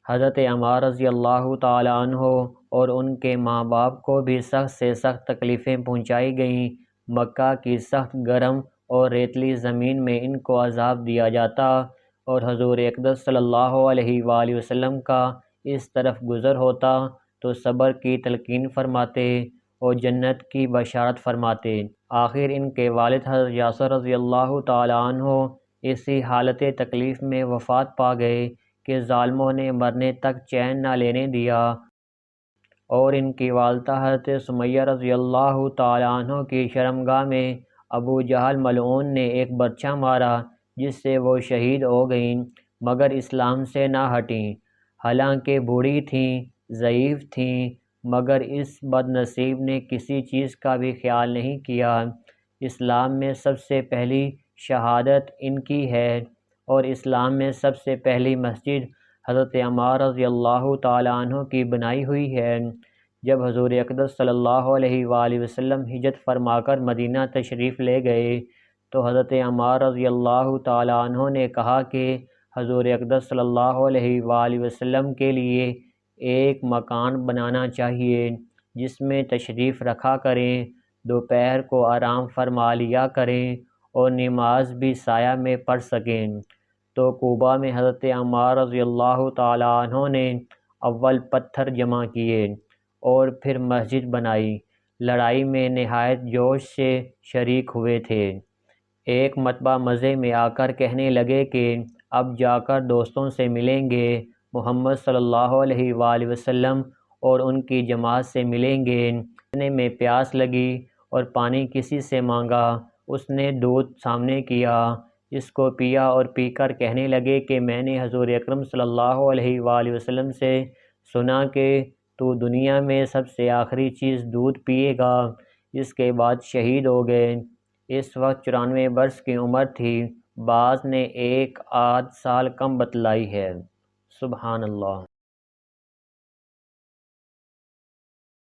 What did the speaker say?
حضرت عمار رضی اللہ تعالیٰ عنہ اور ان کے ماں باپ کو بھی سخت سے سخت تکلیفیں پہنچائی گئیں۔ مکہ کی سخت گرم اور ریتلی زمین میں ان کو عذاب دیا جاتا اور حضور اقدس صلی اللہ علیہ وآلہ وسلم کا اس طرف گزر ہوتا تو صبر کی تلقین فرماتے اور جنت کی بشارت فرماتے۔ آخر ان کے والد حضرت یاسر رضی اللہ تعالیٰ عنہ اسی حالت تکلیف میں وفات پا گئے کہ ظالموں نے مرنے تک چین نہ لینے دیا، اور ان کی والدہ حضرت سمیہ رضی اللہ تعالیٰ عنہ کی شرمگاہ میں ابو جہل ملعون نے ایک برچھا مارا جس سے وہ شہید ہو گئیں، مگر اسلام سے نہ ہٹیں۔ حالانکہ بوڑھی تھیں، ضعیف تھیں، مگر اس بد نصیب نے کسی چیز کا بھی خیال نہیں کیا۔ اسلام میں سب سے پہلی شہادت ان کی ہے، اور اسلام میں سب سے پہلی مسجد حضرت عمار رضی اللہ تعالیٰ عنہ کی بنائی ہوئی ہے۔ جب حضور اقدس صلی اللہ علیہ وآلہ وسلم ہجرت فرما کر مدینہ تشریف لے گئے تو حضرت عمار رضی اللہ تعالیٰ عنہ نے کہا کہ حضور اقدس صلی اللہ علیہ وآلہ وسلم کے لیے ایک مکان بنانا چاہیے جس میں تشریف رکھا کریں، دوپہر کو آرام فرما لیا کریں اور نماز بھی سایہ میں پڑھ سکیں۔ تو کوبہ میں حضرت عمار رضی اللہ تعالیٰ عنہ نے اول پتھر جمع کیے اور پھر مسجد بنائی۔ لڑائی میں نہایت جوش سے شریک ہوئے تھے۔ ایک مرتبہ مزے میں آ کر کہنے لگے کہ اب جا کر دوستوں سے ملیں گے، محمد صلی اللہ علیہ وآلہ وسلم اور ان کی جماعت سے ملیں گے۔ اتنے میں پیاس لگی اور پانی کسی سے مانگا۔ اس نے دودھ سامنے کیا، اس کو پیا اور پی کر کہنے لگے کہ میں نے حضور اکرم صلی اللہ علیہ وآلہ وسلم سے سنا کہ تو دنیا میں سب سے آخری چیز دودھ پیے گا۔ اس کے بعد شہید ہو گئے۔ اس وقت 94 برس کی عمر تھی، بعض نے 1 آدھ سال کم بتلائی ہے۔ سبحان اللہ۔